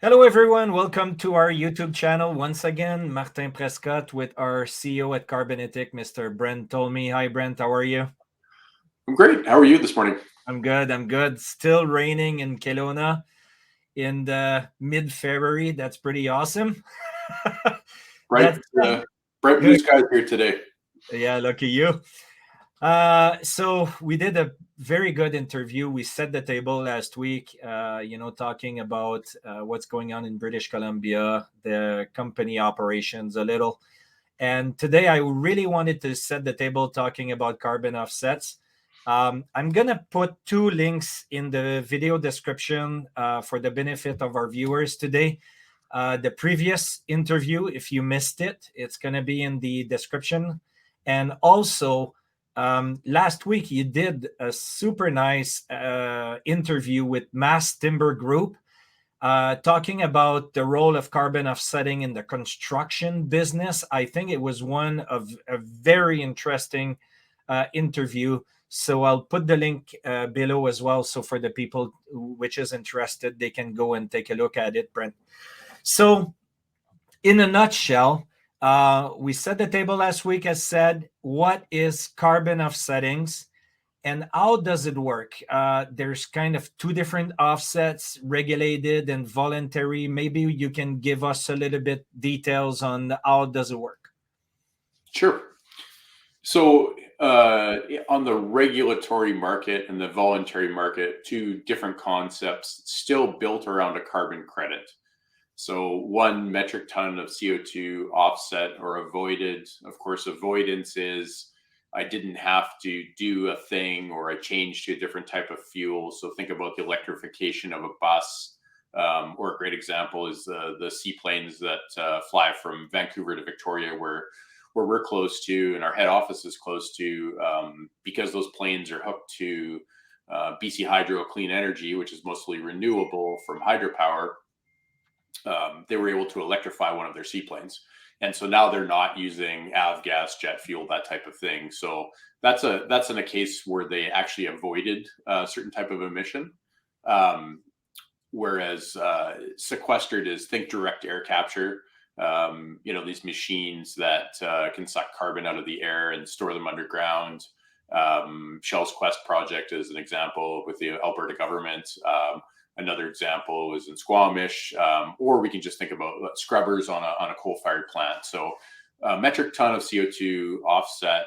Hello, everyone. Welcome to our YouTube channel. Once again, Martin Prescott with our CEO at Carbonethic, Mr. Brent Tolmie. Hi, Brent. How are you? I'm great. How are you this morning? I'm good. I'm good. Still raining in Kelowna in the mid-February. That's pretty awesome. Bright, That's bright blue good. skies here today. Yeah, lucky you. So we did a very good interview. We set the table last week, talking about what's going on in British Columbia, the company operations a little. And today I really wanted to set the table talking about carbon offsets. I'm going to put two links in the video description for the benefit of our viewers today. The previous interview, if you missed it, it's going to be in the description. And also, last week you did a super nice interview with Mass Timber Group talking about the role of carbon offsetting in the construction business. I think it was one of a very interesting interview. So I'll put the link below as well. So for the people which is interested, they can go and take a look at it, Brent. So in a nutshell, we set the table last week as said, what is carbon offsettings? And how does it work? There's kind of two different offsets, regulated and voluntary. Maybe you can give us a little bit details on how does it work. Sure. So, on the regulatory market and the voluntary market, two different concepts still built around a carbon credit. So, 1 metric ton of CO2 offset or avoided. Of course, avoidance is I didn't have to do a thing or I changed to a different type of fuel. So, think about the electrification of a bus. Or a great example is the seaplanes that fly from Vancouver to Victoria, where we're close to, and our head office is close to, because those planes are hooked to BC Hydro Clean Energy, which is mostly renewable from hydropower. They were able to electrify one of their seaplanes, and so now they're not using avgas, jet fuel, that type of thing. So that's in a case where they actually avoided a certain type of emission. Um, Whereas sequestered is think direct air capture. These machines that can suck carbon out of the air and store them underground. Shell's Quest project is an example with the Alberta government. Another example is in Squamish, or we can just think about scrubbers on a coal-fired plant. So, metric ton of CO2 offset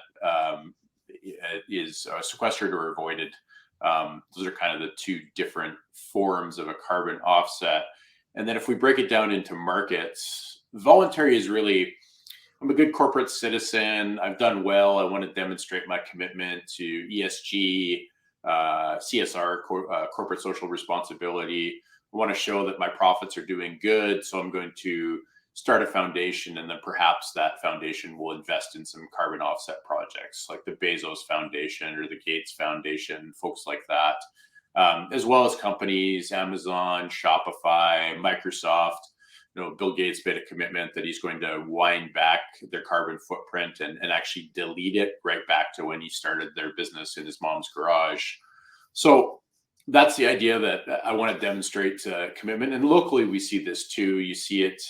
is sequestered or avoided. Those are kind of the two different forms of a carbon offset. And then if we break it down into markets, voluntary is really, I'm a good corporate citizen. I've done well. I want to demonstrate my commitment to ESG, CSR, corporate social responsibility. I want to show that my profits are doing good. So I'm going to start a foundation, and then perhaps that foundation will invest in some carbon offset projects like the Bezos Foundation or the Gates Foundation, folks like that, as well as companies, Amazon, Shopify, Microsoft. Bill Gates made a commitment that he's going to wind back their carbon footprint and actually delete it right back to when he started their business in his mom's garage. So that's the idea, that I want to demonstrate commitment. And locally, we see this too. You see it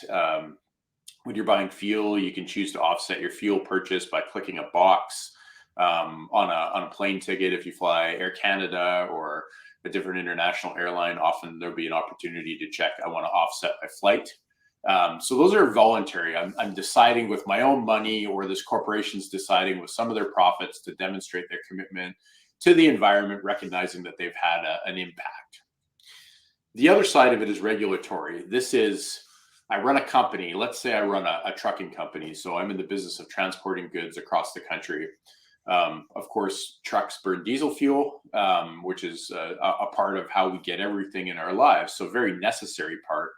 when you're buying fuel. You can choose to offset your fuel purchase by clicking a box on a plane ticket. If you fly Air Canada or a different international airline, often there'll be an opportunity to check, I want to offset my flight. So those are voluntary. I'm deciding with my own money, or this corporation's deciding with some of their profits to demonstrate their commitment to the environment, recognizing that they've had an impact. The other side of it is regulatory. This is, I run a company. Let's say I run a trucking company. So I'm in the business of transporting goods across the country. Of course, trucks burn diesel fuel, which is a part of how we get everything in our lives. So a very necessary part.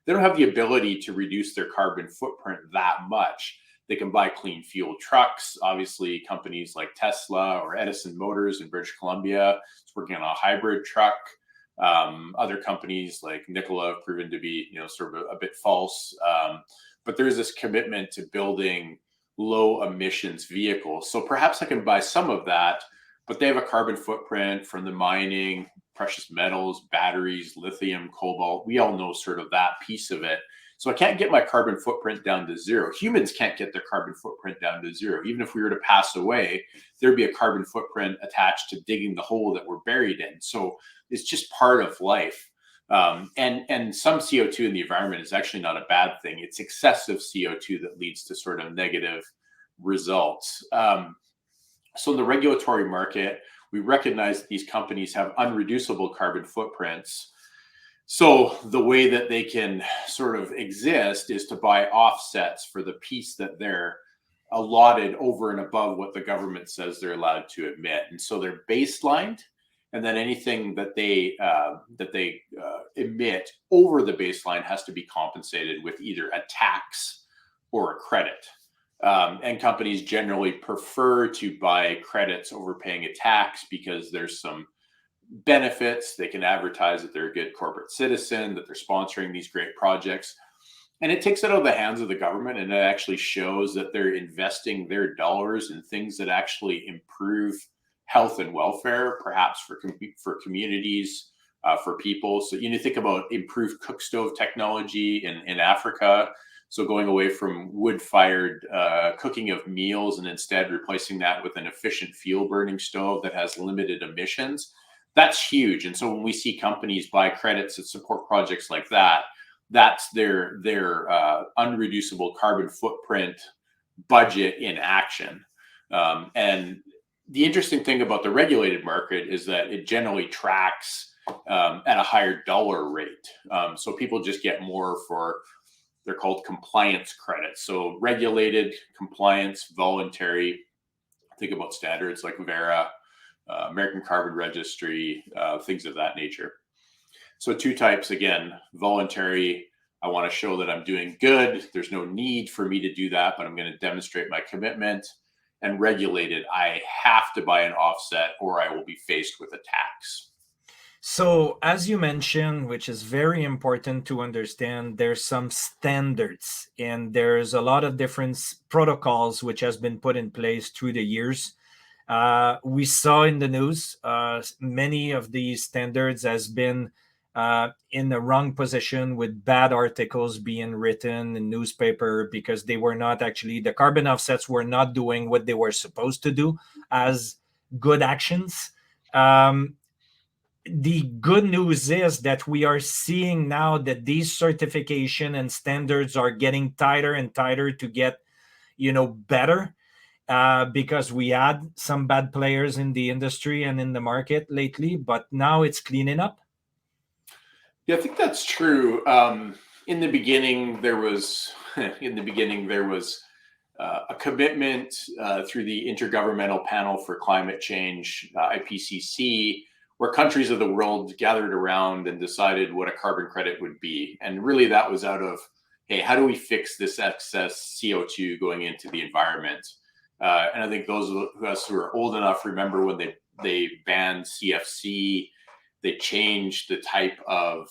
They don't have the ability to reduce their carbon footprint that much. They can buy clean fuel trucks. Obviously, companies like Tesla or Edison Motors in British Columbia is working on a hybrid truck. Other companies like Nikola have proven to be, sort of a bit false. But there's this commitment to building low emissions vehicles. So perhaps I can buy some of that, but they have a carbon footprint from the mining, precious metals, batteries, lithium, cobalt. We all know sort of that piece of it. So I can't get my carbon footprint down to zero. Humans can't get their carbon footprint down to zero. Even if we were to pass away, there'd be a carbon footprint attached to digging the hole that we're buried in. So it's just part of life. And some CO2 in the environment is actually not a bad thing. It's excessive CO2 that leads to sort of negative results. So in the regulatory market, we recognize that these companies have unreducible carbon footprints. So the way that they can sort of exist is to buy offsets for the piece that they're allotted over and above what the government says they're allowed to emit. And so they're baselined, and then anything that they emit over the baseline has to be compensated with either a tax or a credit. And companies generally prefer to buy credits over paying a tax because there's some benefits. They can advertise that they're a good corporate citizen, that they're sponsoring these great projects. And it takes it out of the hands of the government, and it actually shows that they're investing their dollars in things that actually improve health and welfare, perhaps for communities, for people. So you think about improved cook stove technology in Africa. So going away from wood-fired cooking of meals and instead replacing that with an efficient fuel-burning stove that has limited emissions, that's huge. And so when we see companies buy credits that support projects like that, that's their unreducible carbon footprint budget in action. And the interesting thing about the regulated market is that it generally tracks at a higher dollar rate. So people just get more for, they're called compliance credits. So regulated, compliance, voluntary. Think about standards like Verra, American Carbon Registry, things of that nature. So two types, again, voluntary. I want to show that I'm doing good. There's no need for me to do that, but I'm going to demonstrate my commitment. And regulated, I have to buy an offset or I will be faced with a tax. So as you mentioned, which is very important to understand, there's some standards and there's a lot of different protocols which has been put in place through the years. We saw in the news many of these standards has been in the wrong position, with bad articles being written in newspaper because they were not actually, the carbon offsets were not doing what they were supposed to do as good actions. The good news is that we are seeing now that these certification and standards are getting tighter and tighter to get, better. Because we had some bad players in the industry and in the market lately, but now it's cleaning up. Yeah, I think that's true. In the beginning, there was a commitment through the Intergovernmental Panel for Climate Change, IPCC, where countries of the world gathered around and decided what a carbon credit would be. And really that was out of, hey, how do we fix this excess CO2 going into the environment? And I think those of us who are old enough remember when they banned CFC, they changed the type of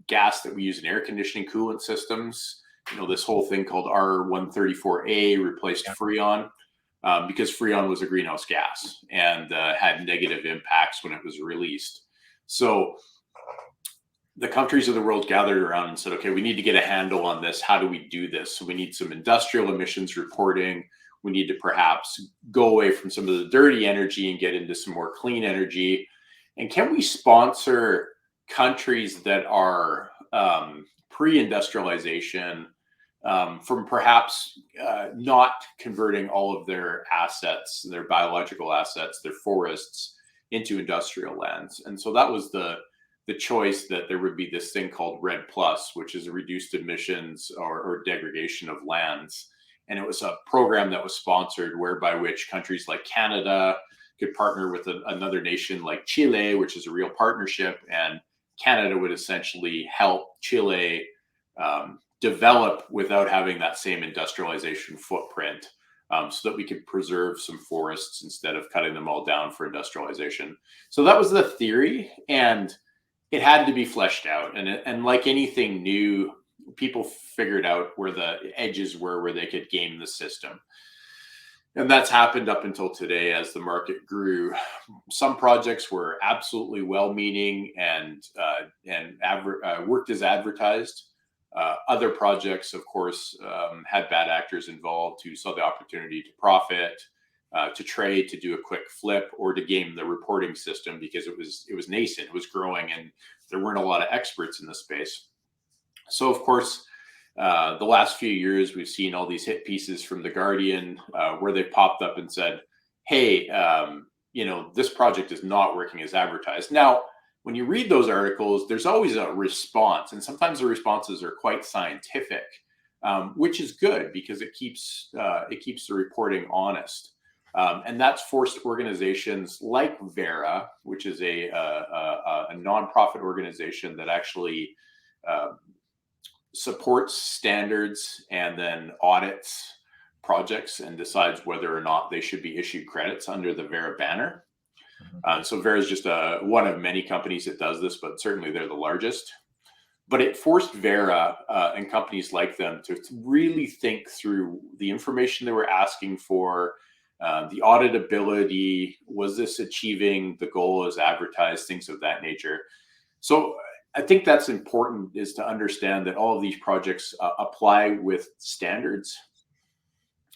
gas that we use in air conditioning coolant systems. This whole thing called R134A replaced Freon. Because Freon was a greenhouse gas and had negative impacts when it was released. So the countries of the world gathered around and said, okay, we need to get a handle on this. How do we do this? So we need some industrial emissions reporting. We need to perhaps go away from some of the dirty energy and get into some more clean energy. And can we sponsor countries that are pre-industrialization, from perhaps not converting all of their assets, their biological assets, their forests, into industrial lands? And so that was the choice, that there would be this thing called RED+, which is a reduced emissions or degradation of lands. And it was a program that was sponsored whereby which countries like Canada could partner with another nation like Chile, which is a real partnership. And Canada would essentially help Chile develop without having that same industrialization footprint, so that we could preserve some forests instead of cutting them all down for industrialization. So that was the theory, and it had to be fleshed out. And like anything new, people figured out where the edges were, where they could game the system. And that's happened up until today as the market grew. Some projects were absolutely well-meaning and worked as advertised. Other projects, of course, had bad actors involved who saw the opportunity to profit, to trade, to do a quick flip, or to game the reporting system because it was nascent, it was growing, and there weren't a lot of experts in the space. So, of course, the last few years, we've seen all these hit pieces from The Guardian where they popped up and said, hey, this project is not working as advertised. Now, when you read those articles, there's always a response. And sometimes the responses are quite scientific, which is good because it keeps the reporting honest. And that's forced organizations like Vera, which is a nonprofit organization that actually supports standards and then audits projects and decides whether or not they should be issued credits under the Vera banner. So Vera is just one of many companies that does this, but certainly they're the largest. But it forced Vera and companies like them to really think through the information they were asking for, the auditability, was this achieving the goal as advertised, things of that nature. So I think that's important, is to understand that all of these projects apply with standards.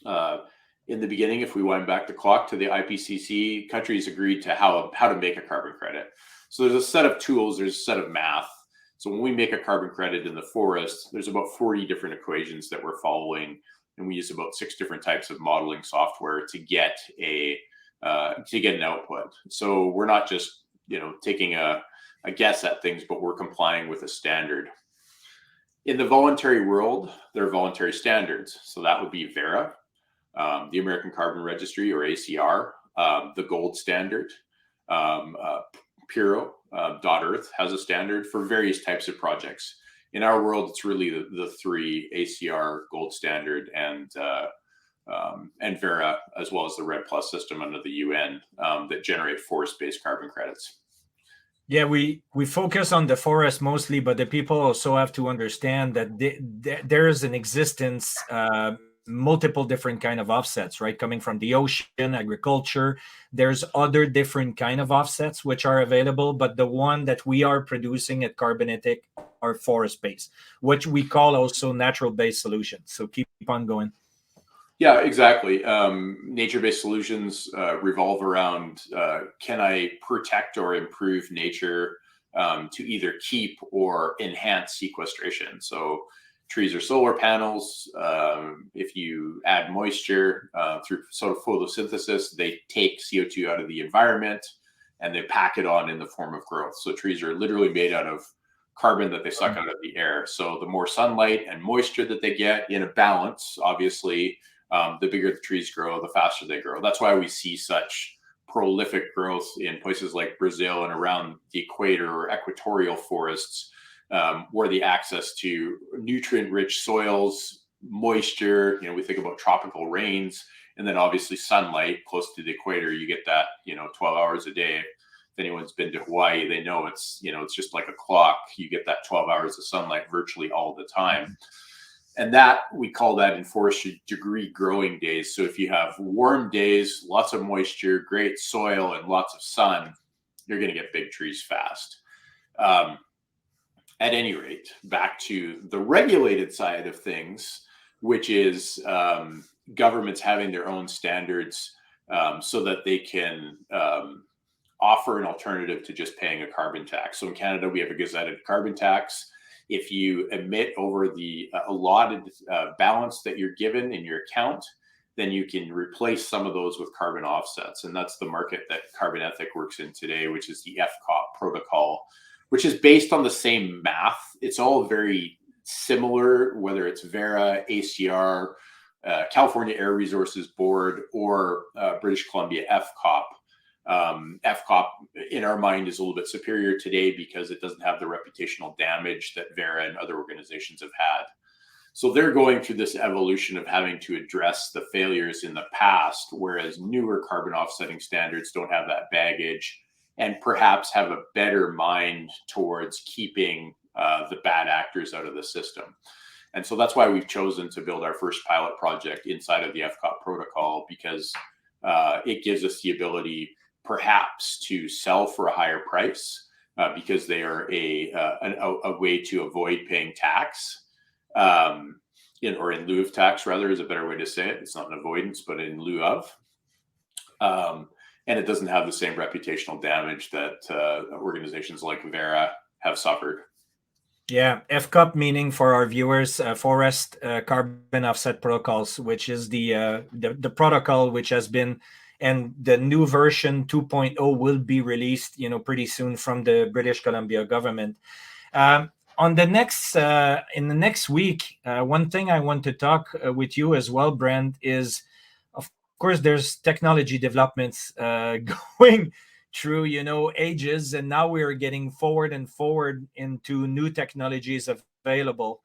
In the beginning, if we wind back the clock to the IPCC, countries agreed to how to make a carbon credit. So there's a set of tools, there's a set of math. So when we make a carbon credit in the forest, there's about 40 different equations that we're following, and we use about 6 different types of modeling software to get an output. So we're not just taking a guess at things, but we're complying with a standard. In the voluntary world, there are voluntary standards. So that would be Vera, the American Carbon Registry, or ACR, the gold standard. Puro.Earth has a standard for various types of projects. In our world, it's really the 3: ACR, gold standard, and Vera, as well as the REDD+ system under the UN that generate forest-based carbon credits. Yeah, we focus on the forest mostly, but the people also have to understand that there is an existence, multiple different kind of offsets, right? Coming from the ocean, agriculture, there's other different kind of offsets which are available, but the one that we are producing at Carbonethic are forest-based, which we call also natural-based solutions. So keep on going. Yeah, exactly. Nature-based solutions revolve around, can I protect or improve nature to either keep or enhance sequestration? So trees or solar panels, if you add moisture through sort of photosynthesis, they take CO2 out of the environment and they pack it on in the form of growth. So trees are literally made out of carbon that they suck out of the air. So the more sunlight and moisture that they get in a balance, obviously, the bigger the trees grow, the faster they grow. That's why we see such prolific growth in places like Brazil and around the equator or equatorial forests, where the access to nutrient-rich soils, moisture, we think about tropical rains, and then obviously sunlight close to the equator. You get that, 12 hours a day. If anyone's been to Hawaii, they know it's just like a clock. You get that 12 hours of sunlight virtually all the time. And that, we call that in forestry degree growing days. So if you have warm days, lots of moisture, great soil, and lots of sun, you're going to get big trees fast. At any rate, back to the regulated side of things, which is governments having their own standards so that they can offer an alternative to just paying a carbon tax. So in Canada, we have a gazetted carbon tax. If you emit over the allotted balance that you're given in your account, then you can replace some of those with carbon offsets. And that's the market that Carbonethic works in today, which is the FCOP protocol, which is based on the same math. It's all very similar, whether it's Vera, ACR, California Air Resources Board, or British Columbia FCOP. FCOP, in our mind, is a little bit superior today because it doesn't have the reputational damage that Vera and other organizations have had. So they're going through this evolution of having to address the failures in the past, whereas newer carbon offsetting standards don't have that baggage and perhaps have a better mind towards keeping the bad actors out of the system. And so that's why we've chosen to build our first pilot project inside of the FCOP protocol, because it gives us the ability perhaps to sell for a higher price because they are a way to avoid paying tax, or in lieu of tax, rather, is a better way to say it. It's not an avoidance, but in lieu of. And it doesn't have the same reputational damage that organizations like Verra have suffered. Yeah, FCOP meaning for our viewers, Forest Carbon Offset Protocols, which is the protocol which has been, and the new version 2.0 will be released, pretty soon from the British Columbia government. On the next in the next week, one thing I want to talk with you as well, Brent, is of course there's technology developments going through ages, and now we're getting forward and forward into new technologies available,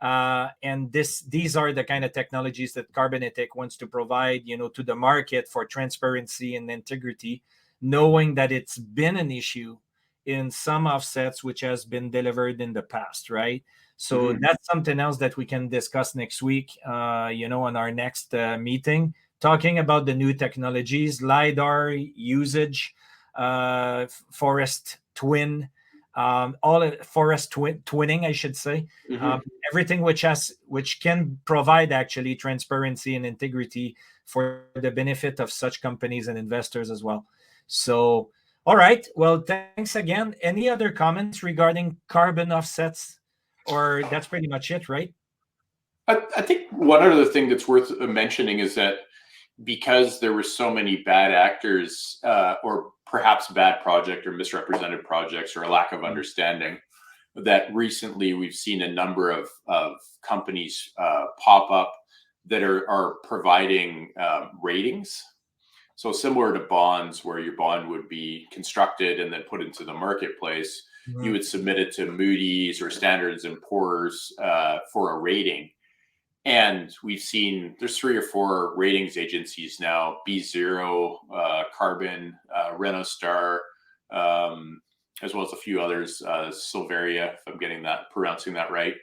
and these are the kind of technologies that Carbonethic wants to provide to the market for transparency and integrity, knowing that it's been an issue in some offsets which has been delivered in the past, right? So that's something else that we can discuss next week, on our next meeting, talking about the new technologies, LiDAR usage, forest twin, twinning, I should say, everything which can provide actually transparency and integrity for the benefit of such companies and investors as well. So, all right. Well, thanks again. Any other comments regarding carbon offsets, or that's pretty much it, right? I think one other thing that's worth mentioning is that because there were so many bad actors, or perhaps bad project or misrepresented projects, or a lack of understanding, that recently we've seen a number of companies pop up that are providing ratings. So similar to bonds, where your bond would be constructed and then put into the marketplace, you would submit it to Moody's or Standards & Poor's for a rating. And we've seen there's 3 or 4 ratings agencies now: B0, Carbon, Renostar, as well as a few others, Silveria, if I'm pronouncing that right.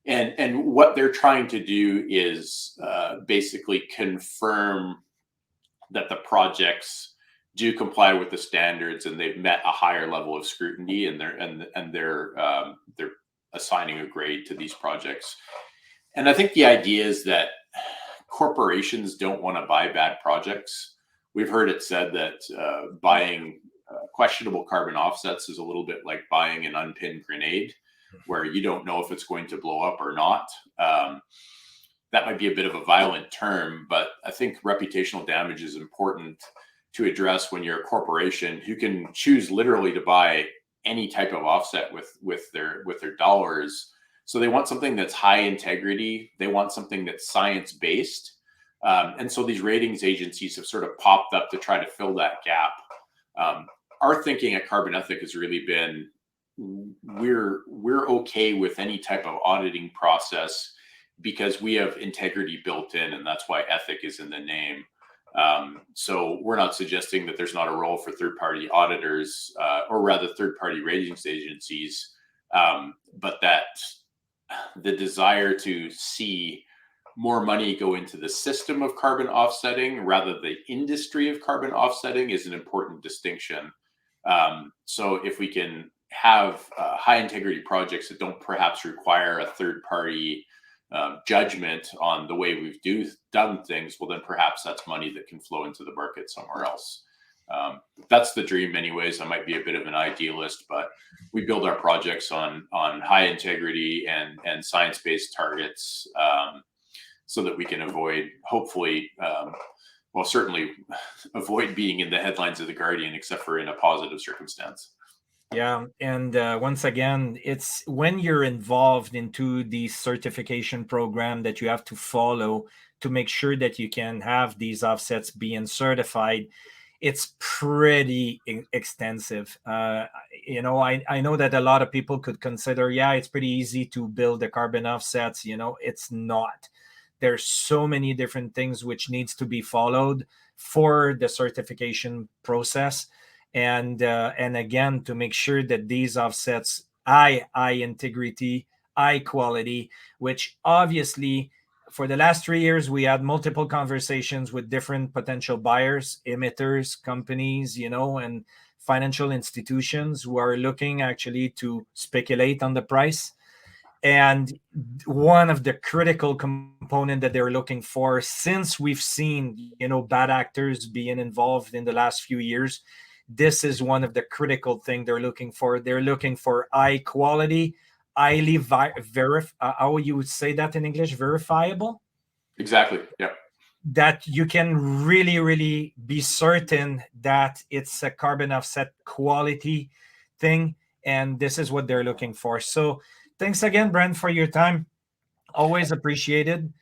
And what they're trying to do is basically confirm that the projects do comply with the standards and they've met a higher level of scrutiny, and they're assigning a grade to these projects. And I think the idea is that corporations don't want to buy bad projects. We've heard it said that buying questionable carbon offsets is a little bit like buying an unpinned grenade, where you don't know if it's going to blow up or not. That might be a bit of a violent term, but I think reputational damage is important to address when you're a corporation who can choose literally to buy any type of offset with their dollars. So they want something that's high integrity. They want something that's science-based. And so these ratings agencies have sort of popped up to try to fill that gap. Our thinking at Carbonethic has really been, we're okay with any type of auditing process because we have integrity built in, and that's why ethic is in the name. So we're not suggesting that there's not a role for third-party auditors, or rather third-party ratings agencies, but that the desire to see more money go into the system of carbon offsetting rather than the industry of carbon offsetting is an important distinction. So if we can have high integrity projects that don't perhaps require a third party judgment on the way we've done things, well, then perhaps that's money that can flow into the market somewhere else. That's the dream anyways. I might be a bit of an idealist, but we build our projects on high integrity and science-based targets, so that we can avoid, hopefully, certainly avoid being in the headlines of The Guardian, except for in a positive circumstance. Yeah, and once again, it's when you're involved into the certification program that you have to follow to make sure that you can have these offsets being certified. It's pretty extensive. I know that a lot of people could consider, it's pretty easy to build the carbon offsets. It's not. There's so many different things which needs to be followed for the certification process. And again, to make sure that these offsets high integrity, high quality, which obviously for the last 3 years, we had multiple conversations with different potential buyers, emitters, companies, and financial institutions who are looking actually to speculate on the price. And one of the critical component that they're looking for, since we've seen, bad actors being involved in the last few years, this is one of the critical thing they're looking for. They're looking for high quality, highly how you would say that in English, verifiable, Exactly. Yeah. that you can really, really be certain that it's a carbon offset quality thing. And this is what they're looking for. So thanks again, Brent, for your time. Always appreciated.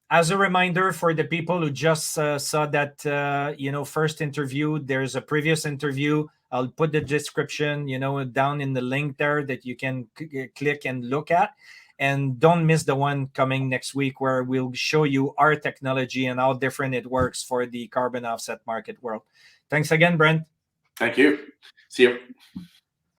As a reminder for the people who just saw that, first interview, there's a previous interview. I'll put the description, down in the link there that you can click and look at. And don't miss the one coming next week where we'll show you our technology and how different it works for the carbon offset market world. Thanks again, Brent. Thank you. See you.